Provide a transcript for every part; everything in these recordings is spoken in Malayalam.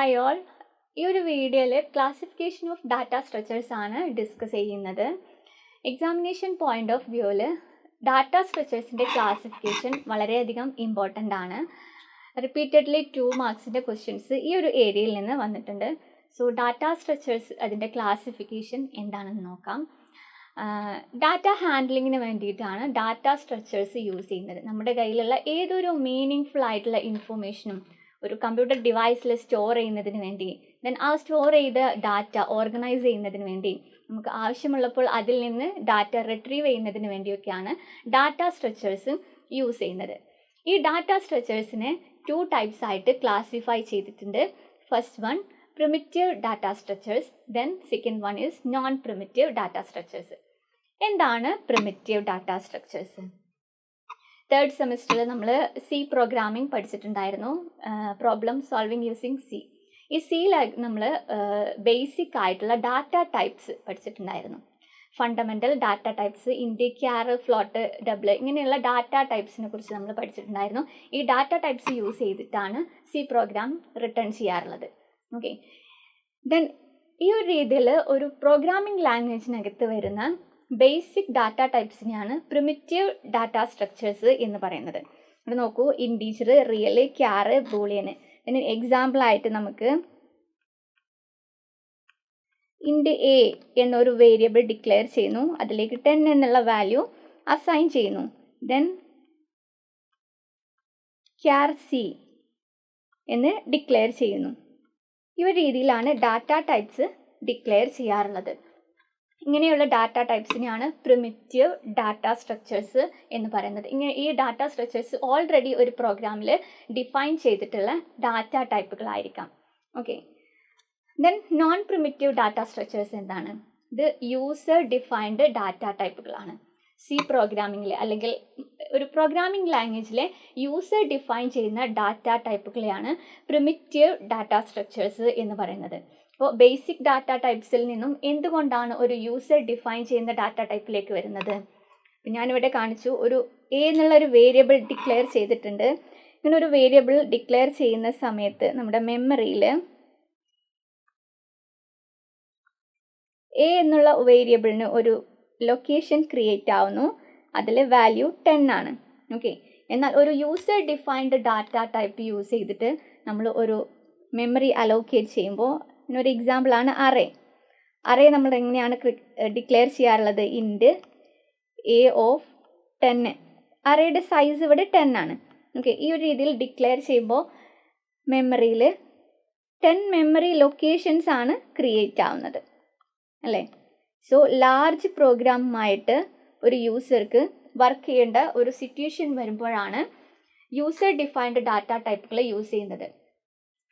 Hi all. ഈ ഒരു വീഡിയോയിൽ ക്ലാസിഫിക്കേഷൻ ഓഫ് ഡാറ്റ സ്ട്രക്ചേഴ്സ് ആണ് ഡിസ്കസ് ചെയ്യുന്നത്. എക്സാമിനേഷൻ പോയിന്റ് ഓഫ് വ്യൂവിൽ ഡാറ്റ സ്ട്രക്ചേഴ്സിൻ്റെ ക്ലാസിഫിക്കേഷൻ വളരെയധികം ഇമ്പോർട്ടൻ്റ് ആണ്. റിപ്പീറ്റഡ്ലി 2 മാർക്സിൻ്റെ ക്വസ്റ്റ്യൻസ് ഈ ഒരു ഏരിയയിൽ നിന്ന് വന്നിട്ടുണ്ട്. സോ ഡാറ്റ സ്ട്രക്ചേഴ്സ് അതിൻ്റെ ക്ലാസിഫിക്കേഷൻ എന്താണെന്ന് നോക്കാം. ഡാറ്റ ഹാൻഡ്ലിങ്ങിന് വേണ്ടിയിട്ടാണ് ഡാറ്റ സ്ട്രക്ചേഴ്സ് യൂസ് ചെയ്യുന്നത്. നമ്മുടെ കയ്യിലുള്ള ഏതൊരു മീനിങ് ഫുൾ ആയിട്ടുള്ള ഇൻഫോർമേഷനും ഒരു കമ്പ്യൂട്ടർ ഡിവൈസിൽ സ്റ്റോർ ചെയ്യുന്നതിന് വേണ്ടി, ദെൻ ആ സ്റ്റോർ ചെയ്ത ഡാറ്റ ഓർഗനൈസ് ചെയ്യുന്നതിന് വേണ്ടി, നമുക്ക് ആവശ്യമുള്ളപ്പോൾ അതിൽ നിന്ന് ഡാറ്റ റിട്രീവ് ചെയ്യുന്നതിന് വേണ്ടിയൊക്കെയാണ് ഡാറ്റ സ്ട്രക്ചേഴ്സ് യൂസ് ചെയ്യുന്നത്. ഈ ഡാറ്റ സ്ട്രക്ചേഴ്സിനെ 2 ടൈപ്സ് ആയിട്ട് ക്ലാസിഫൈ ചെയ്തിട്ടുണ്ട്. First one primitive data structures, then second one is non primitive data structures. എന്താണ് പ്രിമിറ്റീവ് ഡാറ്റ സ്ട്രക്ചേഴ്സ്? തേർഡ് സെമിസ്റ്ററിൽ നമ്മൾ സി പ്രോഗ്രാമിംഗ് പഠിച്ചിട്ടുണ്ടായിരുന്നു, പ്രോബ്ലം സോൾവിങ് യൂസിങ് സി. ഈ സിയിൽ നമ്മൾ ബേസിക് ആയിട്ടുള്ള ഡാറ്റ ടൈപ്സ് പഠിച്ചിട്ടുണ്ടായിരുന്നു. Fundamental data types, int, char, float, double, ഇങ്ങനെയുള്ള ഡാറ്റ ടൈപ്സിനെ കുറിച്ച് നമ്മൾ പഠിച്ചിട്ടുണ്ടായിരുന്നു. ഈ ഡാറ്റ ടൈപ്സ് യൂസ് ചെയ്തിട്ടാണ് സി പ്രോഗ്രാം റിട്ടേൺ ചെയ്യാറുള്ളത്. ഓക്കെ, ദെൻ ഈ ഒരു രീതിയിൽ ഒരു പ്രോഗ്രാമിംഗ് ലാംഗ്വേജിനകത്ത് വരുന്ന ബേസിക് ഡാറ്റ ടൈപ്സിനെയാണ് പ്രിമിറ്റീവ് ഡാറ്റ സ്ട്രക്ചേഴ്സ് എന്ന് പറയുന്നത്. ഇവിടെ നോക്കൂ, ഇൻറ്റീജർ, റിയൽ, ക്യാർ, ബൂളിയൻ. ഇതിന് എക്സാമ്പിളായിട്ട് നമുക്ക് ഇൻറ്റ് എ എന്നൊരു വേരിയബിൾ ഡിക്ലെയർ ചെയ്യുന്നു, അതിലേക്ക് 10 എന്നുള്ള വാല്യൂ അസൈൻ ചെയ്യുന്നു. ദെൻ ക്യാർ സി എന്ന് ഡിക്ലെയർ ചെയ്യുന്നു. ഈ ഒരു രീതിയിലാണ് ഡാറ്റ ടൈപ്സ് ഡിക്ലെയർ ചെയ്യാറുള്ളത്. ഇങ്ങനെയുള്ള ഡാറ്റ ടൈപ്സിനെയാണ് പ്രിമിറ്റീവ് ഡാറ്റ സ്ട്രക്ചേഴ്സ് എന്ന് പറയുന്നത്. ഈ ഡാറ്റ സ്ട്രക്ചേഴ്സ് ഓൾറെഡി ഒരു പ്രോഗ്രാമിൽ ഡിഫൈൻ ചെയ്തിട്ടുള്ള ഡാറ്റ ടൈപ്പുകളായിരിക്കാം. Okay, then non primitive data structures എന്താണ്? ഇത് യൂസർ ഡിഫൈൻഡ് ഡാറ്റ ടൈപ്പുകളാണ്. സി പ്രോഗ്രാമിങ്ങിൽ അല്ലെങ്കിൽ ഒരു പ്രോഗ്രാമിംഗ് ലാംഗ്വേജിലെ യൂസർ ഡിഫൈൻ ചെയ്യുന്ന ഡാറ്റ ടൈപ്പുകളെയാണ് പ്രിമിറ്റീവ് ഡാറ്റ സ്ട്രക്ചേഴ്സ് എന്ന് പറയുന്നത്. അപ്പോൾ ബേസിക് ഡാറ്റ ടൈപ്സിൽ നിന്നും എന്തുകൊണ്ടാണ് ഒരു യൂസർ ഡിഫൈൻ ചെയ്യുന്ന ഡാറ്റ ടൈപ്പിലേക്ക് വരുന്നത്? ഞാനിവിടെ കാണിച്ചു, ഒരു എ എന്നുള്ളൊരു വേരിയബിൾ ഡിക്ലെയർ ചെയ്തിട്ടുണ്ട്. ഇങ്ങനെ ഒരു വേരിയബിൾ ഡിക്ലെയർ ചെയ്യുന്ന സമയത്ത് നമ്മുടെ മെമ്മറിയിൽ എ എന്നുള്ള വേരിയബിളിന് ഒരു ലൊക്കേഷൻ ക്രിയേറ്റ് ആവുന്നു, അതിൽ വാല്യൂ 10 ആണ്. ഓക്കെ, എന്നാൽ ഒരു user defined data type use ചെയ്തിട്ട് നമ്മൾ ഒരു മെമ്മറി അലോക്കേറ്റ് ചെയ്യുമ്പോൾ, ഇതിനൊരു എക്സാമ്പിളാണ് അറേ നമ്മൾ എങ്ങനെയാണ് ഡിക്ലെയർ ചെയ്യാറുള്ളത്? ഇൻറ്റ് എ ഓഫ് 10. അറേയുടെ സൈസ് ഇവിടെ 10 ആണ്. ഓക്കെ, ഈ ഒരു രീതിയിൽ ഡിക്ലെയർ ചെയ്യുമ്പോൾ മെമ്മറിയിൽ 10 മെമ്മറി ലൊക്കേഷൻസ് ആണ് ക്രിയേറ്റ് ആവുന്നത് അല്ലേ? സോ ലാർജ് പ്രോഗ്രാമുമായിട്ട് ഒരു യൂസർക്ക് വർക്ക് ചെയ്യേണ്ട ഒരു സിറ്റുവേഷൻ വരുമ്പോഴാണ് യൂസർ ഡിഫൈൻഡ് ഡാറ്റ ടൈപ്പുകൾ യൂസ് ചെയ്യുന്നത്.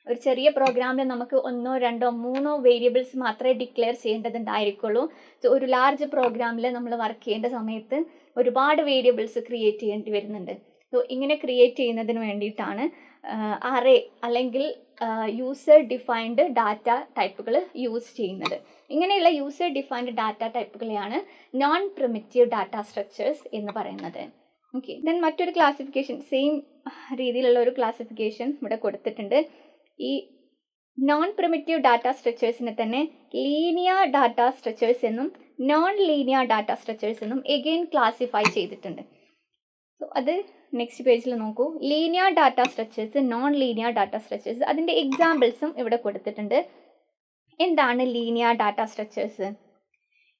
ഒരു ചെറിയ പ്രോഗ്രാമിൽ നമുക്ക് 1, 2, 3 വേരിയബിൾസ് മാത്രമേ ഡിക്ലെയർ ചെയ്യേണ്ടതുണ്ടായിരിക്കുള്ളൂ. സോ ഒരു ലാർജ് പ്രോഗ്രാമിൽ നമ്മൾ വർക്ക് ചെയ്യേണ്ട സമയത്ത് ഒരുപാട് വേരിയബിൾസ് ക്രിയേറ്റ് ചെയ്യേണ്ടി വരുന്നുണ്ട്. സോ ഇങ്ങനെ ക്രിയേറ്റ് ചെയ്യുന്നതിന് വേണ്ടിയിട്ടാണ് അറേ അല്ലെങ്കിൽ യൂസർ ഡിഫൈൻഡ് ഡാറ്റ ടൈപ്പുകൾ യൂസ് ചെയ്യുന്നത്. ഇങ്ങനെയുള്ള യൂസർ ഡിഫൈൻഡ് ഡാറ്റ ടൈപ്പുകളെയാണ് നോൺ പ്രിമിറ്റീവ് ഡാറ്റ സ്ട്രക്ചേഴ്സ് എന്ന് പറയുന്നത്. ഓക്കെ, ദെൻ മറ്റൊരു ക്ലാസിഫിക്കേഷൻ, സെയിം രീതിയിലുള്ള ഒരു ക്ലാസിഫിക്കേഷൻ ഇവിടെ കൊടുത്തിട്ടുണ്ട്. ഈ നോൺ പ്രിമിറ്റീവ് ഡാറ്റ സ്ട്രക്ചേഴ്സിനെ തന്നെ ലീനിയർ ഡാറ്റ സ്ട്രക്ചേഴ്സ് എന്നും നോൺ ലീനിയർ ഡാറ്റ സ്ട്രക്ചേഴ്സ് എന്നും എഗെയിൻ ക്ലാസിഫൈ ചെയ്തിട്ടുണ്ട്. സോ അത് നെക്സ്റ്റ് പേജിൽ നോക്കൂ. Linear data structures, non linear data structures, അതിൻ്റെ എക്സാമ്പിൾസും ഇവിടെ കൊടുത്തിട്ടുണ്ട്. എന്താണ് linear data structures?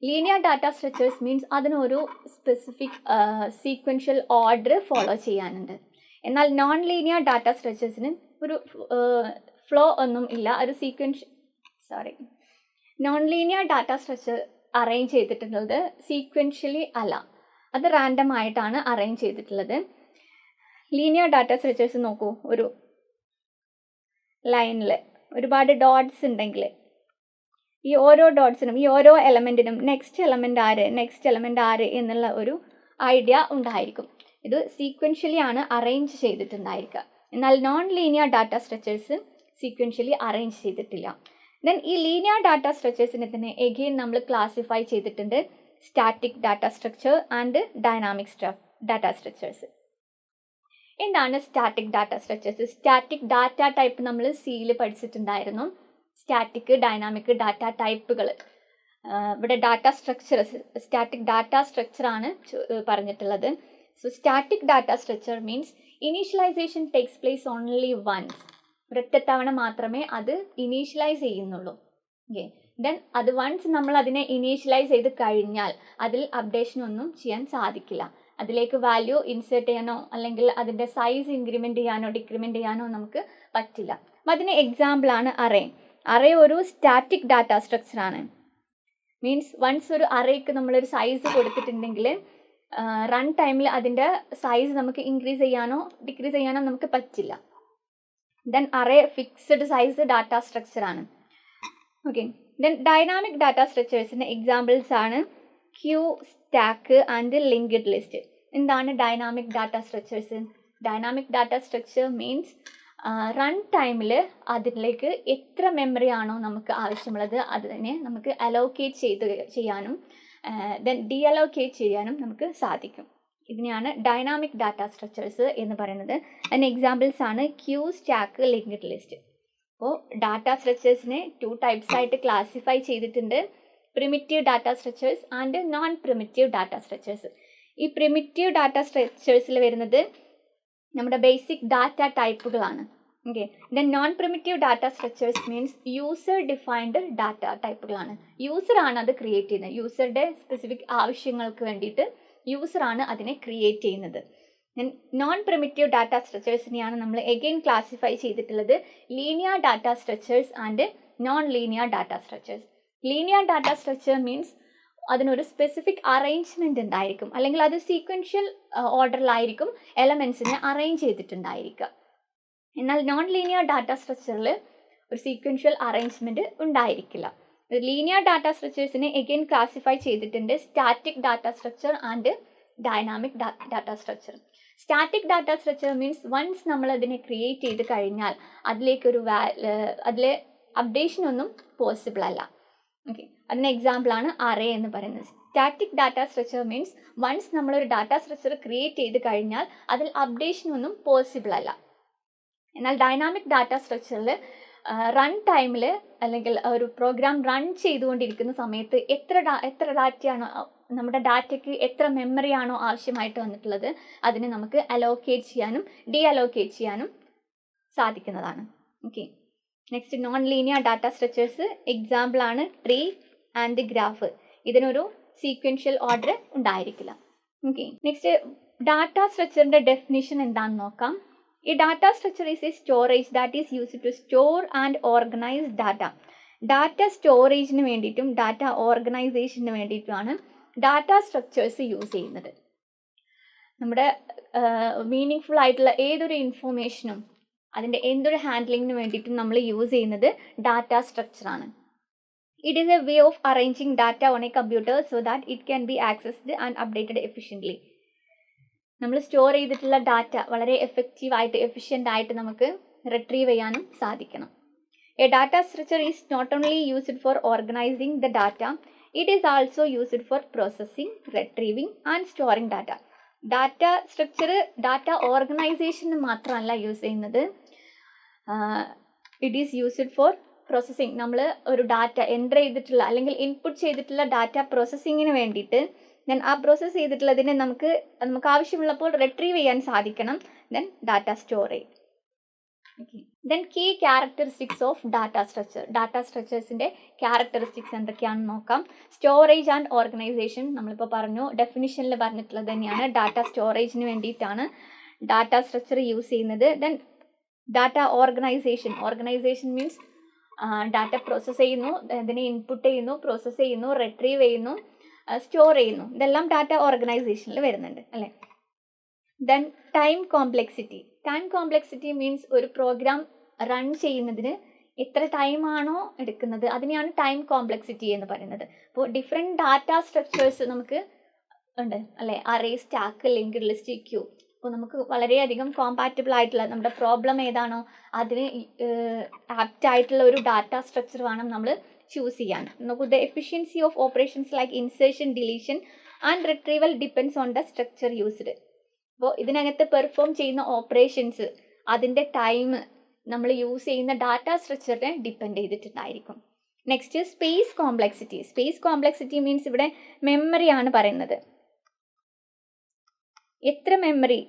Linear data structures means അതിനൊരു സ്പെസിഫിക് സീക്വൻഷ്യൽ ഓർഡർ ഫോളോ ചെയ്യാനുണ്ട്. എന്നാൽ നോൺ ലീനിയർ ഡാറ്റ സ്ട്രക്ചേഴ്സിന് ഒരു ഫ്ലോ ഒന്നും ഇല്ല, ഒരു non linear data structure arrange ചെയ്തിട്ടുള്ളത് സീക്വൻഷ്യലി അല്ല, അത് റാൻഡം ആയിട്ടാണ് അറേഞ്ച് ചെയ്തിട്ടുള്ളത്. ലീനിയർ ഡാറ്റ സ്ട്രക്ചേഴ്സ് നോക്കൂ, ഒരു ലൈനിൽ ഒരുപാട് ഡോട്ട്സ് ഉണ്ടെങ്കിൽ ഈ ഓരോ ഡോട്ട്സിനും ഈ ഓരോ എലമെൻറ്റിനും നെക്സ്റ്റ് എലമെൻ്റ് ആര് എന്നുള്ള ഒരു ഐഡിയ ഉണ്ടായിരിക്കും. ഇത് സീക്വൻഷ്യലി ആണ് അറേഞ്ച് ചെയ്തിട്ടുണ്ടായിരിക്കുക. എന്നാൽ non linear data structures sequentially arrange ചെയ്തിട്ടില്ല. ദെൻ ഈ ലീനിയർ ഡാറ്റ സ്ട്രക്ചേഴ്സിനെ തന്നെ എഗെയിൻ നമ്മൾ ക്ലാസിഫൈ ചെയ്തിട്ടുണ്ട്. Static data structure and dynamic data structures. എന്താണ് static data structures? Static data type നമ്മൾ സിയിൽ പഠിച്ചിട്ടുണ്ടായിരുന്നു. സ്റ്റാറ്റിക്, ഡൈനാമിക് ഡാറ്റ ടൈപ്പുകൾ. ഇവിടെ ഡാറ്റ സ്ട്രക്ചർ, സ്റ്റാറ്റിക് ഡാറ്റ സ്ട്രക്ചറാണ് പറഞ്ഞിട്ടുള്ളത്. So static data structure means initialization takes place only once. ഒരൊറ്റ തവണ മാത്രമേ അത് ഇനീഷ്യലൈസ് ചെയ്യുന്നുള്ളൂ. ഓക്കെ, ദെൻ അത് വൺസ് നമ്മൾ അതിനെ ഇനീഷ്യലൈസ് ചെയ്ത് കഴിഞ്ഞാൽ അതിൽ അപ്ഡേഷൻ ഒന്നും ചെയ്യാൻ സാധിക്കില്ല. അതിലേക്ക് വാല്യൂ ഇൻസേർട്ട് ചെയ്യാനോ അല്ലെങ്കിൽ അതിൻ്റെ സൈസ് ഇൻക്രിമെൻറ്റ് ചെയ്യാനോ ഡിക്രിമെൻറ്റ് ചെയ്യാനോ നമുക്ക് പറ്റില്ല. അപ്പം അതിന് എക്സാമ്പിളാണ് അറേ. അറേ ഒരു സ്റ്റാറ്റിക് ഡാറ്റ സ്ട്രക്ചറാണ്. മീൻസ് വൺസ് ഒരു അറേക്ക് നമ്മളൊരു സൈസ് കൊടുത്തിട്ടുണ്ടെങ്കിൽ റൺ ടൈമിൽ അതിൻ്റെ സൈസ് നമുക്ക് ഇൻക്രീസ് ചെയ്യാനോ ഡിക്രീസ് ചെയ്യാനോ നമുക്ക് പറ്റില്ല. Then array fixed size data സ്ട്രക്ചറാണ്. ഓക്കെ, ദെൻ ഡൈനാമിക് ഡാറ്റ സ്ട്രക്ചേഴ്സിൻ്റെ എക്സാമ്പിൾസ് ആണ് queue, stack and linked list. എന്താണ് dynamic data structures? Dynamic data structure means run ടൈമിൽ അതിലേക്ക് എത്ര മെമ്മറി ആണോ നമുക്ക് ആവശ്യമുള്ളത് അതിനെ നമുക്ക് അലോക്കേറ്റ് ചെയ്യാനും ദെൻ ഡി അലോക്കേറ്റ് ചെയ്യാനും നമുക്ക് സാധിക്കും. ഇതിനെയാണ് ഡൈനാമിക് ഡാറ്റ സ്ട്രക്ചേഴ്സ് എന്ന് പറയുന്നത്. അതിന് എക്സാമ്പിൾസ് ആണ് ക്യൂ, സ്റ്റാക്ക്, ലിങ്ക്ഡ് ലിസ്റ്റ്. അപ്പോൾ ഡാറ്റ സ്ട്രക്ചേഴ്സിനെ 2 ടൈപ്സ് ആയിട്ട് ക്ലാസിഫൈ ചെയ്തിട്ടുണ്ട്. Primitive data structures and non primitive data structures. ഈ പ്രിമിറ്റീവ് ഡാറ്റ സ്ട്രക്ചേഴ്സിൽ വരുന്നത് നമ്മുടെ ബേസിക് ഡാറ്റ ടൈപ്പുകളാണ്. Okay, then non primitive data structures means user defined data ടൈപ്പുകളാണ്. യൂസറാണ് അത് ക്രിയേറ്റ് ചെയ്യുന്നത്. യൂസറുടെ സ്പെസിഫിക് ആവശ്യങ്ങൾക്ക് വേണ്ടിയിട്ട് യൂസറാണ് അതിനെ ക്രിയേറ്റ് ചെയ്യുന്നത്. ദെൻ നോൺ പ്രിമിറ്റീവ് ഡാറ്റ സ്ട്രക്ചേഴ്സിനെയാണ് നമ്മൾ എഗെയിൻ ക്ലാസിഫൈ ചെയ്തിട്ടുള്ളത് linear data structures and non linear data structures. Linear data structure means അതിനൊരു സ്പെസിഫിക് അറേഞ്ച്മെൻറ്റ് ഉണ്ടായിരിക്കും, അല്ലെങ്കിൽ അത് സീക്വൻഷ്യൽ ഓർഡറിലായിരിക്കും എലമെൻസിനെ അറേഞ്ച് ചെയ്തിട്ടുണ്ടായിരിക്കുക. എന്നാൽ നോൺ ലീനിയർ ഡാറ്റ സ്ട്രക്ചറിൽ ഒരു സീക്വൻഷ്യൽ അറേഞ്ച്മെൻറ്റ് ഉണ്ടായിരിക്കില്ല. ലീനിയർ ഡാറ്റ സ്ട്രക്ചേഴ്സിനെ എഗെയിൻ ക്ലാസിഫൈ ചെയ്തിട്ടുണ്ട് static data structure and dynamic data structure. Static data structure means once നമ്മൾ അതിനെ ക്രിയേറ്റ് ചെയ്ത് കഴിഞ്ഞാൽ അതിലെ അപ്ഡേഷനൊന്നും പോസിബിൾ അല്ല. ഓക്കെ, അതിന് എക്സാമ്പിളാണ് അറേ എന്ന് പറയുന്നത്. Static data structure means once നമ്മളൊരു ഡാറ്റ സ്ട്രക്ചർ ക്രിയേറ്റ് ചെയ്ത് കഴിഞ്ഞാൽ അതിൽ അപ്ഡേഷനൊന്നും പോസിബിൾ അല്ല. എന്നാൽ ഡൈനാമിക് ഡാറ്റ സ്ട്രക്ചറിൽ റൺ ടൈമിൽ അല്ലെങ്കിൽ ഒരു പ്രോഗ്രാം റൺ ചെയ്തുകൊണ്ടിരിക്കുന്ന സമയത്ത് എത്ര ഡാറ്റയാണോ നമ്മുടെ ഡാറ്റയ്ക്ക് എത്ര മെമ്മറിയാണോ ആവശ്യമായിട്ട് വന്നിട്ടുള്ളത് അതിനെ നമുക്ക് അലോക്കേറ്റ് ചെയ്യാനും ഡി അലോക്കേറ്റ് ചെയ്യാനും സാധിക്കുന്നതാണ്. Okay, next non linear data structures എക്സാമ്പിളാണ് ട്രീ ആൻഡ് ഗ്രാഫ്. ഇതിനൊരു സീക്വൻഷ്യൽ ഓർഡർ ഉണ്ടായിരിക്കില്ല. ഓക്കെ, നെക്സ്റ്റ് ഡാറ്റ സ്ട്രക്ചറിൻ്റെ ഡെഫിനിഷൻ എന്താണെന്ന് നോക്കാം. A data structure is a storage that is used to store and organize data. Data സ്റ്റോറേജിന് വേണ്ടിയിട്ടും ഡാറ്റ ഓർഗനൈസേഷന് വേണ്ടിയിട്ടുമാണ് ഡാറ്റ സ്ട്രക്ചേഴ്സ് യൂസ് ചെയ്യുന്നത്. നമ്മുടെ മീനിങ് ഫുൾ ആയിട്ടുള്ള ഏതൊരു ഇൻഫോർമേഷനും അതിൻ്റെ എന്തൊരു ഹാൻഡ്ലിങ്ങിന് വേണ്ടിയിട്ടും നമ്മൾ യൂസ് ചെയ്യുന്നത് ഡാറ്റ സ്ട്രക്ചറാണ്. It is a way of arranging data on a computer so that it can be accessed and updated efficiently. നമ്മൾ സ്റ്റോർ ചെയ്തിട്ടുള്ള ഡാറ്റ വളരെ എഫക്റ്റീവായിട്ട് എഫിഷ്യൻ്റായിട്ട് നമുക്ക് റിട്രീവ് ചെയ്യാനും സാധിക്കണം. A data structure is not only used for organizing the data, it is also used for processing, retrieving and storing data. Data structure data ഓർഗനൈസേഷന് മാത്രമല്ല യൂസ് ചെയ്യുന്നത്, it is used for processing. നമ്മൾ ഒരു ഡാറ്റ എൻ്റർ ചെയ്തിട്ടുള്ള അല്ലെങ്കിൽ ഇൻപുട്ട് ചെയ്തിട്ടുള്ള ഡാറ്റ പ്രോസസ്സിങ്ങിന് വേണ്ടിയിട്ട് ദെൻ ആ പ്രോസസ്സ് ചെയ്തിട്ടുള്ളതിനെ നമുക്ക് ആവശ്യമുള്ളപ്പോൾ റിട്രീവ് ചെയ്യാൻ സാധിക്കണം. ദെൻ ഡാറ്റ സ്റ്റോർ ചെയ്യും. Okay, then key characteristics of data structure. Data സ്ട്രക്ചേഴ്സിൻ്റെ ക്യാരക്ടറിസ്റ്റിക്സ് എന്തൊക്കെയാണെന്ന് നോക്കാം. സ്റ്റോറേജ് ആൻഡ് ഓർഗനൈസേഷൻ നമ്മളിപ്പോൾ പറഞ്ഞു, ഡെഫിനിഷനിൽ പറഞ്ഞിട്ടുള്ളത് തന്നെയാണ്. ഡാറ്റ സ്റ്റോറേജിന് വേണ്ടിയിട്ടാണ് ഡാറ്റ സ്ട്രക്ചർ യൂസ് ചെയ്യുന്നത്. Then data organisation means data process ചെയ്യുന്നു, അതിനെ ഇൻപുട്ട് ചെയ്യുന്നു, പ്രോസസ്സ് ചെയ്യുന്നു, റിട്രീവ് ചെയ്യുന്നു, സ്റ്റോർ ചെയ്യുന്നു. ഇതെല്ലാം ഡാറ്റ ഓർഗനൈസേഷനിൽ വരുന്നുണ്ട് അല്ലേ. ദെൻ ടൈം കോംപ്ലെക്സിറ്റി മീൻസ് ഒരു പ്രോഗ്രാം റൺ ചെയ്യുന്നതിന് എത്ര ടൈമാണോ എടുക്കുന്നത് അതിനെയാണ് ടൈം കോംപ്ലെക്സിറ്റി എന്ന് പറയുന്നത്. അപ്പോൾ ഡിഫറെൻറ്റ് ഡാറ്റ സ്ട്രക്ചേഴ്സ് നമുക്ക് ഉണ്ട് അല്ലേ. Array, stack, linked list, queue. അപ്പോൾ നമുക്ക് വളരെയധികം കോമ്പാറ്റബിൾ ആയിട്ടുള്ള നമ്മുടെ പ്രോബ്ലം ഏതാണോ അതിന് ആപ്റ്റ് ആയിട്ടുള്ള ഒരു ഡാറ്റ സ്ട്രക്ചർ വേണം നമ്മൾ ചൂസ് ചെയ്യാൻ. നോക്കൂ, the efficiency of operations like insertion, deletion and retrieval depends on the structure used. അപ്പോൾ ഇതിനകത്ത് പെർഫോം ചെയ്യുന്ന ഓപ്പറേഷൻസ് അതിൻ്റെ ടൈം നമ്മൾ യൂസ് ചെയ്യുന്ന ഡാറ്റ സ്ട്രക്ചറിനെ ഡിപ്പെൻഡ് ചെയ്തിട്ടുണ്ടായിരിക്കും. Next space complexity. Space complexity means ഇവിടെ മെമ്മറിയാണ് പറയുന്നത്. എത്ര മെമ്മറി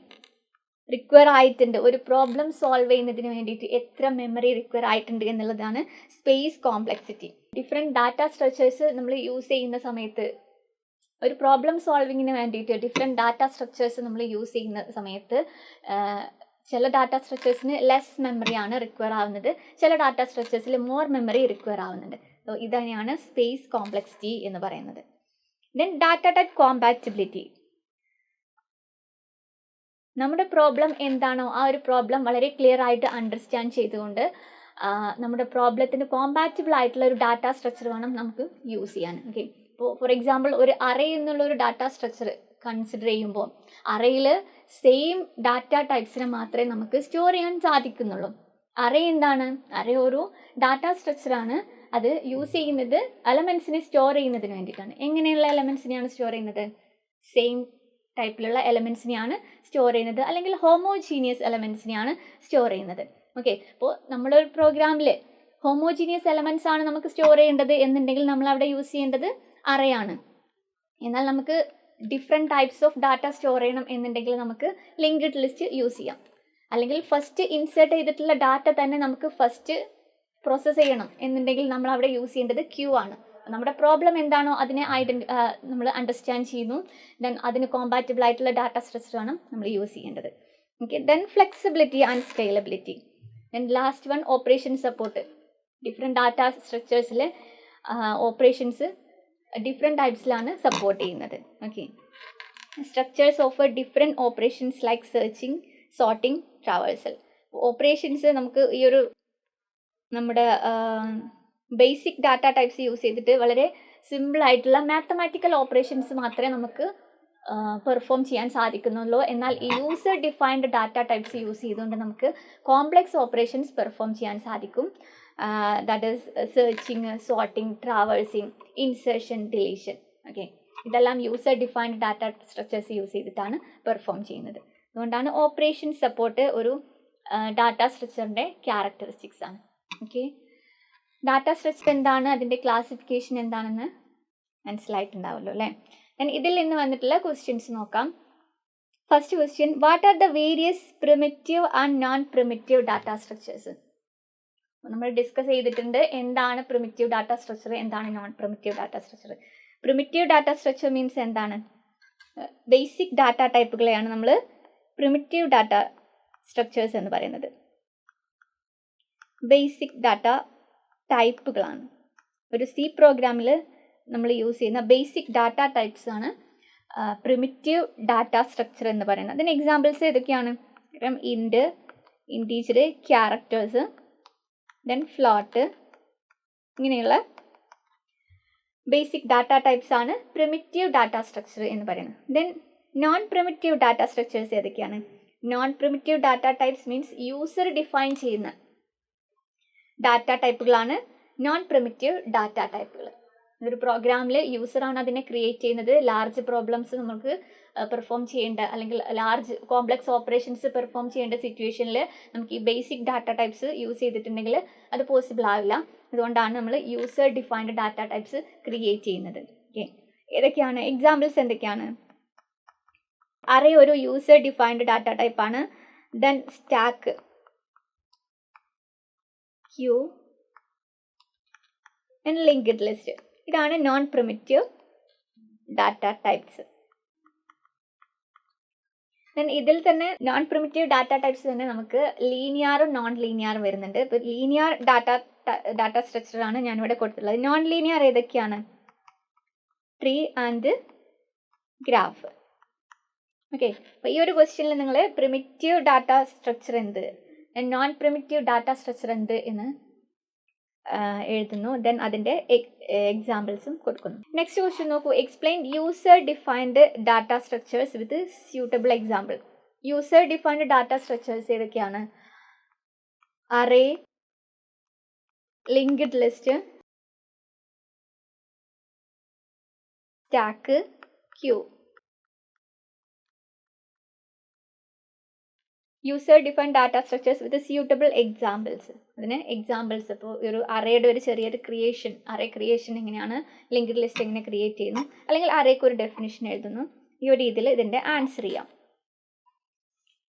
റിക്വയർ ആയിട്ടുണ്ട്, ഒരു പ്രോബ്ലം സോൾവ് ചെയ്യുന്നതിന് വേണ്ടിയിട്ട് എത്ര മെമ്മറി റിക്വയർ ആയിട്ടുണ്ട് എന്നുള്ളതാണ് space complexity. Different data structures നമ്മൾ യൂസ് ചെയ്യുന്ന സമയത്ത്, ഒരു പ്രോബ്ലം സോൾവിങ്ങിന് വേണ്ടിയിട്ട് ഡിഫറെൻറ്റ് ഡാറ്റ സ്ട്രക്ചേഴ്സ് നമ്മൾ യൂസ് ചെയ്യുന്ന സമയത്ത് ചില ഡാറ്റ സ്ട്രക്ചേഴ്സിന് ലെസ് മെമ്മറിയാണ് റിക്വയർ ആവുന്നത്, ചില ഡാറ്റ സ്ട്രക്ചേഴ്സിൽ മോർ മെമ്മറി റിക്വയർ ആവുന്നുണ്ട്. സോ ഇതന്നെയാണ് സ്പേസ് കോംപ്ലക്സിറ്റി എന്ന് പറയുന്നത്. Then data type compatibility. നമ്മുടെ പ്രോബ്ലം എന്താണോ ആ ഒരു പ്രോബ്ലം വളരെ ക്ലിയർ ആയിട്ട് അണ്ടർസ്റ്റാൻഡ് ചെയ്തുകൊണ്ട് നമ്മുടെ പ്രോബ്ലത്തിന് കോമ്പാറ്റിബിൾ ആയിട്ടുള്ള ഒരു ഡാറ്റ സ്ട്രക്ചർ വേണം നമുക്ക് യൂസ് ചെയ്യാൻ. ഓക്കെ, ഇപ്പോൾ ഫോർ എക്സാമ്പിൾ ഒരു അറേ എന്നുള്ള ഒരു ഡാറ്റ സ്ട്രക്ചർ കൺസിഡർ ചെയ്യുമ്പോൾ അറേയിൽ സെയിം ഡാറ്റ ടൈപ്സിനെ മാത്രമേ നമുക്ക് സ്റ്റോർ ചെയ്യാൻ സാധിക്കുന്നുള്ളൂ. അറേ എന്താണ്? അറേ ഒരു ഡാറ്റ സ്ട്രക്ചറാണ്. അത് യൂസ് ചെയ്യുന്നത് എലമെൻസിനെ സ്റ്റോർ ചെയ്യുന്നതിന് വേണ്ടിയിട്ടാണ്. എങ്ങനെയുള്ള എലമെൻസിനെയാണ് സ്റ്റോർ ചെയ്യുന്നത്? സെയിം ടൈപ്പിലുള്ള എലമെൻസിനെയാണ് സ്റ്റോർ ചെയ്യുന്നത്, അല്ലെങ്കിൽ ഹോമോജീനിയസ് എലമെൻസിനെയാണ് സ്റ്റോർ ചെയ്യുന്നത്. ഓക്കെ, അപ്പോൾ നമ്മുടെ ഒരു പ്രോഗ്രാമിൽ ഹോമോജീനിയസ് എലമെൻസ് ആണ് നമുക്ക് സ്റ്റോർ ചെയ്യേണ്ടത് എന്നുണ്ടെങ്കിൽ നമ്മൾ അവിടെ യൂസ് ചെയ്യേണ്ടത് അറേ ആണ്. എന്നാൽ നമുക്ക് different types of data store ചെയ്യണം എന്നുണ്ടെങ്കിൽ നമുക്ക് ലിങ്ക്ഡ് ലിസ്റ്റ് യൂസ് ചെയ്യാം. അല്ലെങ്കിൽ ഫസ്റ്റ് ഇൻസേർട്ട് ചെയ്തിട്ടുള്ള ഡാറ്റ തന്നെ നമുക്ക് ഫസ്റ്റ് പ്രോസസ്സ് ചെയ്യണം എന്നുണ്ടെങ്കിൽ നമ്മൾ അവിടെ യൂസ് ചെയ്യേണ്ടത് ക്യൂ ആണ്. നമ്മുടെ പ്രോബ്ലം എന്താണോ അതിനെ നമ്മൾ അണ്ടർസ്റ്റാൻഡ് ചെയ്യുന്നു, ദെൻ അതിന് കോമ്പാറ്റബിൾ ആയിട്ടുള്ള ഡാറ്റ സ്ട്രക്ചർ ആണ് നമ്മൾ യൂസ് ചെയ്യേണ്ടത്. Okay, then flexibility and scalability. Then last one operation support. Different data സ്ട്രക്ചേഴ്സിൽ ഓപ്പറേഷൻസ് ഡിഫറെൻറ്റ് ടൈപ്സിലാണ് സപ്പോർട്ട് ചെയ്യുന്നത്. Okay, structures offer different operations like searching, sorting, traversal. Operations നമുക്ക് ഈ ഒരു നമ്മുടെ ബേസിക് ഡാറ്റ ടൈപ്സ് യൂസ് ചെയ്തിട്ട് വളരെ സിമ്പിളായിട്ടുള്ള മാത്തമാറ്റിക്കൽ ഓപ്പറേഷൻസ് മാത്രമേ നമുക്ക് പെർഫോം ചെയ്യാൻ സാധിക്കുന്നുള്ളൂ. എന്നാൽ ഈ user defined data types use ചെയ്തുകൊണ്ട് നമുക്ക് കോംപ്ലെക്സ് ഓപ്പറേഷൻസ് പെർഫോം ചെയ്യാൻ സാധിക്കും. That is searching, sorting, traversing, insertion, deletion. Okay, ഇതെല്ലാം user defined data structures use ചെയ്തിട്ടാണ് പെർഫോം ചെയ്യുന്നത്. അതുകൊണ്ടാണ് ഓപ്പറേഷൻ സപ്പോർട്ട് ഒരു ഡാറ്റ സ്ട്രക്ചറിൻ്റെ ക്യാരക്ടറിസ്റ്റിക്സ് ആണ്. ഓക്കെ, ഡാറ്റ സ്ട്രക്ചർ എന്താണ്, അതിൻ്റെ ക്ലാസിഫിക്കേഷൻ എന്താണെന്ന് മനസ്സിലായിട്ടുണ്ടാവുമല്ലോ അല്ലേ. ഞാൻ ഇതിൽ നിന്ന് വന്നിട്ടുള്ള ക്വസ്റ്റ്യൻസ് നോക്കാം. First question, what are the various primitive and non primitive data structures? നമ്മൾ ഡിസ്കസ് ചെയ്തിട്ടുണ്ട് എന്താണ് പ്രിമിറ്റീവ് ഡാറ്റ സ്ട്രക്ചർ, എന്താണ് non primitive data structure. Primitive data structure means എന്താണ്? ബേസിക് ഡാറ്റ ടൈപ്പുകളെയാണ് നമ്മൾ പ്രിമിറ്റീവ് ഡാറ്റ സ്ട്രക്ചേഴ്സ് എന്ന് പറയുന്നത്. ബേസിക് ഡാറ്റ ടൈപ്പുകളാണ്. ഒരു സി പ്രോഗ്രാമിൽ നമ്മൾ യൂസ് ചെയ്യുന്ന ബേസിക് ഡാറ്റ ടൈപ്സ് ആണ് പ്രിമിറ്റീവ് ഡാറ്റ സ്ട്രക്ചർ എന്ന് പറയുന്നത്. അതിന് എക്സാമ്പിൾസ് ഏതൊക്കെയാണ്? Int, integer, characters, then float, ഇങ്ങനെയുള്ള ബേസിക് ഡാറ്റ ടൈപ്സ് ആണ് പ്രിമിറ്റീവ് ഡാറ്റ സ്ട്രക്ചർ എന്ന് പറയുന്നത്. Then non primitive data structures ഏതൊക്കെയാണ്? Non primitive data types means user define ചെയ്യുന്ന ഡാറ്റ ടൈപ്പുകളാണ് നോൺ പ്രിമിറ്റീവ് ഡാറ്റ ടൈപ്പുകൾ. ഒരു പ്രോഗ്രാമിൽ യൂസറാണ് അതിനെ ക്രിയേറ്റ് ചെയ്യുന്നത്. ലാർജ് പ്രോബ്ലംസ് നമുക്ക് പെർഫോം ചെയ്യേണ്ട, അല്ലെങ്കിൽ ലാർജ് കോംപ്ലെക്സ് ഓപ്പറേഷൻസ് പെർഫോം ചെയ്യേണ്ട സിറ്റുവേഷനിൽ നമുക്ക് ഈ ബേസിക് ഡാറ്റ ടൈപ്സ് യൂസ് ചെയ്തിട്ടുണ്ടെങ്കിൽ അത് പോസിബിൾ ആവില്ല. അതുകൊണ്ടാണ് നമ്മൾ user defined data types create ചെയ്യുന്നത്. ഓക്കെ, ഏതൊക്കെയാണ് എക്സാമ്പിൾസ്? എന്തൊക്കെയാണ്? അറേ ഒരു യൂസർ ഡിഫൈൻഡ് ഡാറ്റ ടൈപ്പാണ്. Then stack, queue, and linked list. ഇതാണ് non primitive data types. Then ഇതിൽ തന്നെ നോൺ പ്രിമിറ്റീവ് ഡാറ്റ ടൈപ്സ് തന്നെ നമുക്ക് ലീനിയറും നോൺ ലീനിയറും വരുന്നുണ്ട്. ഇപ്പോൾ ലീനിയർ ഡാറ്റ സ്ട്രക്ചറാണ് ഞാനിവിടെ കൊടുത്തിട്ടുള്ളത്. നോൺ ലീനിയർ ഏതൊക്കെയാണ്? Tree and graph. ഓക്കെ, അപ്പോൾ ഈ ഒരു ക്വസ്റ്റ്യനിൽ നിങ്ങൾ പ്രിമിറ്റീവ് ഡാറ്റ സ്ട്രക്ചർ എന്ത്, നോൺ പ്രിമിറ്റീവ് ഡാറ്റ സ്ട്രക്ചർ എന്ത് എന്ന് എഴുതുന്നു. ദെൻ അതിൻ്റെ എക്സാമ്പിൾസും കൊടുക്കുന്നു. നെക്സ്റ്റ് ക്വസ്റ്റ്യൻ നോക്കൂ. Explain user defined data structures with suitable example. User defined data structures ഏതൊക്കെയാണ്? Array, linked list, stack, queue. User define data structures with suitable examples. അതിന് എക്സാമ്പിൾസ്, ഇപ്പോൾ ഒരു അറേയുടെ ഒരു ചെറിയൊരു അറേ ക്രിയേഷൻ എങ്ങനെയാണ്, ലിങ്ക്ഡ് ലിസ്റ്റ് എങ്ങനെ ക്രിയേറ്റ് ചെയ്യുന്നു, അല്ലെങ്കിൽ അറേക്ക് ഒരു ഡെഫിനിഷൻ എഴുതുന്നു. ഈ ഒരു രീതിയിൽ ഇതിൻ്റെ ആൻസർ ചെയ്യാം.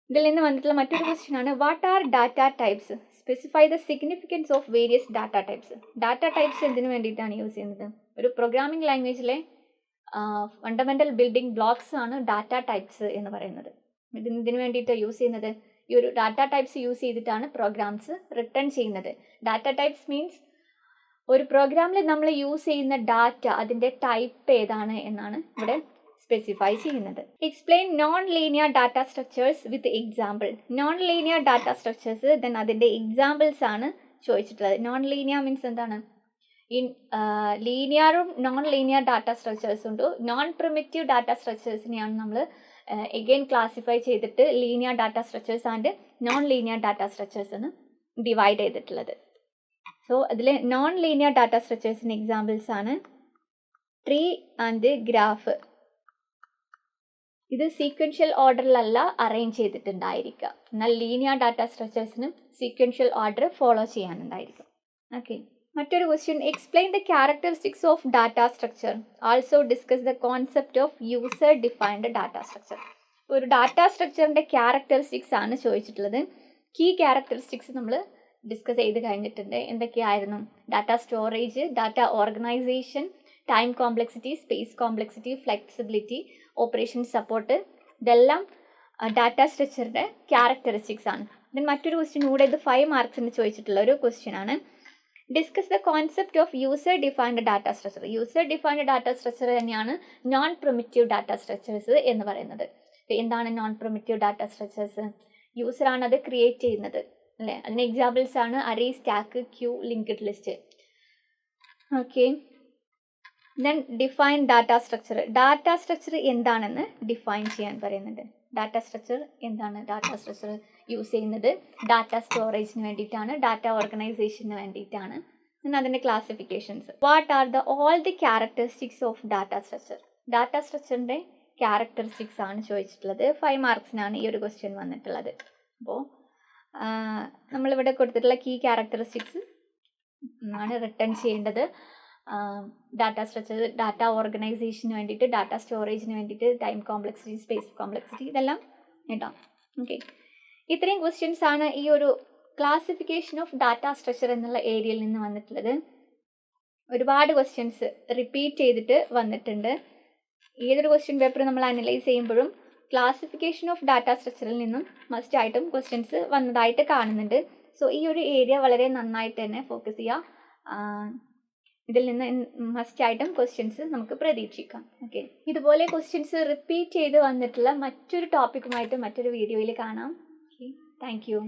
ഇതിൽ നിന്ന് വന്നിട്ടുള്ള മറ്റൊരു ക്വസ്റ്റ്യൻ ആണ്, what are data types, specify the significance of various data types. Data types എന്തിനു വേണ്ടിയിട്ടാണ് യൂസ് ചെയ്യുന്നത്? ഒരു പ്രോഗ്രാമിംഗ് ലാംഗ്വേജിലെ ഫണ്ടമെൻ്റൽ ബിൽഡിംഗ് ബ്ലോക്സ് ആണ് ഡാറ്റ ടൈപ്സ് എന്ന് പറയുന്നത്. ഇതിന് വേണ്ടിയിട്ട് യൂസ് ചെയ്യുന്നത്, ഈ ഒരു ഡാറ്റ ടൈപ്സ് യൂസ് ചെയ്തിട്ടാണ് പ്രോഗ്രാംസ് റിട്ടേൺ ചെയ്യുന്നത്. ഡാറ്റ ടൈപ്സ് മീൻസ് ഒരു പ്രോഗ്രാമിൽ നമ്മൾ യൂസ് ചെയ്യുന്ന ഡാറ്റ, അതിൻ്റെ ടൈപ്പ് ഏതാണ് എന്നാണ് ഇവിടെ സ്പെസിഫൈ ചെയ്യുന്നത്. Explain non linear data structures with example. Non linear data structures then അതിൻ്റെ എക്സാമ്പിൾസ് ആണ് ചോദിച്ചിട്ടുള്ളത്. നോൺ ലീനിയർ മീൻസ് എന്താണ്? ലീനിയറും നോൺ ലീനിയർ ഡാറ്റ സ്ട്രക്ചേഴ്സ് ഉണ്ട്. നോൺ പ്രിമിറ്റീവ് ഡാറ്റ സ്ട്രക്ചേഴ്സിനെയാണ് നമ്മൾ എഗെയിൻ ക്ലാസിഫൈ ചെയ്തിട്ട് linear data structures and non linear data structures എന്ന് ഡിവൈഡ് ചെയ്തിട്ടുള്ളത്. സോ അതിൽ നോൺ ലീനിയർ ഡാറ്റ സ്ട്രക്ചേഴ്സിന് എക്സാമ്പിൾസ് ആണ് ട്രീ ആൻഡ് ഗ്രാഫ്. ഇത് സീക്വൻഷ്യൽ ഓർഡറിലല്ല അറേഞ്ച് ചെയ്തിട്ടുണ്ടായിരിക്കുക. എന്നാൽ linear data സ്ട്രക്ചേഴ്സിനും sequential order follow ചെയ്യാനുണ്ടായിരിക്കും. ഓക്കെ, മറ്റൊരു question, explain the characteristics of data structure, also discuss the concept of user defined data structure. ഒരു ഡാറ്റ സ്ട്രക്ചറിൻ്റെ ക്യാരക്ടറിസ്റ്റിക്സ് ആണ് ചോദിച്ചിട്ടുള്ളത്. കീ ക്യാരക്ടറിസ്റ്റിക്സ് നമ്മൾ ഡിസ്കസ് ചെയ്ത് കഴിഞ്ഞിട്ടുണ്ട്. എന്തൊക്കെയായിരുന്നു? Data storage, data organisation, time complexity, space complexity, flexibility, operation support, ഇതെല്ലാം ഡാറ്റ സ്ട്രക്ചറിൻ്റെ ക്യാരക്ടറിസ്റ്റിക്സ് ആണ്. ദെൻ മറ്റൊരു ക്വസ്റ്റ്യൻ കൂടെ, ഇത് 5 മാർക്സിന് ചോദിച്ചിട്ടുള്ള ഒരു ക്വസ്റ്റ്യൻ ആണ്. Discuss the concept of user defined data structure. User defined data structure തന്നെയാണ് നോൺ പ്രിമിറ്റീവ് ഡാറ്റ സ്ട്രക്ചേഴ്സ് എന്ന് പറയുന്നത്. എന്താണ് നോൺ പ്രിമിറ്റീവ് ഡാറ്റ സ്ട്രക്ചേഴ്സ്? യൂസറാണ് അത് ക്രിയേറ്റ് ചെയ്യുന്നത്, അല്ലേ? അതിന് എക്സാമ്പിൾസ് ആണ് array, stack, queue, linked list. Okay, then define data structure. Data structure എന്താണെന്ന് ഡിഫൈൻ ചെയ്യാൻ പറയുന്നുണ്ട്. ഡാറ്റ സ്ട്രക്ചർ എന്താണ്? ഡാറ്റ സ്ട്രക്ചർ യൂസ് ചെയ്യുന്നത് ഡാറ്റ സ്റ്റോറേജിന് വേണ്ടിയിട്ടാണ്, ഡാറ്റ ഓർഗനൈസേഷന് വേണ്ടിയിട്ടാണ്. പിന്നെ അതിൻ്റെ classifications. What are all the characteristics of data structure. Data സ്ട്രക്ചറിൻ്റെ ക്യാരക്ടറിസ്റ്റിക്സ് ആണ് ചോദിച്ചിട്ടുള്ളത്. 5 മാർക്സിനാണ് ഈ ഒരു ക്വസ്റ്റ്യൻ വന്നിട്ടുള്ളത്. അപ്പോൾ നമ്മളിവിടെ കൊടുത്തിട്ടുള്ള കീ ക്യാരക്ടറിസ്റ്റിക്സ് ആണ് റിട്ടേൺ ചെയ്യേണ്ടത്. ഡാറ്റ സ്ട്രക്ചർ, ഡാറ്റ ഓർഗനൈസേഷന് വേണ്ടിയിട്ട്, ഡാറ്റ സ്റ്റോറേജിന് വേണ്ടിയിട്ട്, ടൈം കോംപ്ലക്സിറ്റി, സ്പേസ് കോംപ്ലക്സിറ്റി, ഇതെല്ലാം കേട്ടോ. ഓക്കെ, ഇത്രയും ക്വസ്റ്റ്യൻസ് ആണ് ഈ ഒരു ക്ലാസിഫിക്കേഷൻ ഓഫ് ഡാറ്റ സ്ട്രക്ചർ എന്നുള്ള ഏരിയയിൽ നിന്ന് വന്നിട്ടുള്ളത്. ഒരുപാട് ക്വസ്റ്റ്യൻസ് റിപ്പീറ്റ് ചെയ്തിട്ട് വന്നിട്ടുണ്ട്. ഏതൊരു ക്വസ്റ്റ്യൻ പേപ്പർ നമ്മൾ അനലൈസ് ചെയ്യുമ്പോഴും ക്ലാസിഫിക്കേഷൻ ഓഫ് ഡാറ്റ സ്ട്രക്ചറിൽ നിന്നും മസ്റ്റ് ആയിട്ടും ക്വസ്റ്റ്യൻസ് വന്നതായിട്ട് കാണുന്നുണ്ട്. സോ ഈ ഒരു ഏരിയ വളരെ നന്നായിട്ട് തന്നെ ഫോക്കസ് ചെയ്യുക. ഇതിൽ നിന്ന് മസ്റ്റ് ആയിട്ടും ക്വസ്റ്റ്യൻസ് നമുക്ക് പ്രതീക്ഷിക്കാം. ഓക്കെ, ഇതുപോലെ ക്വസ്റ്റ്യൻസ് റിപ്പീറ്റ് ചെയ്ത് വന്നിട്ടുള്ള മറ്റൊരു ടോപ്പിക്കുമായിട്ട് മറ്റൊരു വീഡിയോയിൽ കാണാം. Okay, thank you.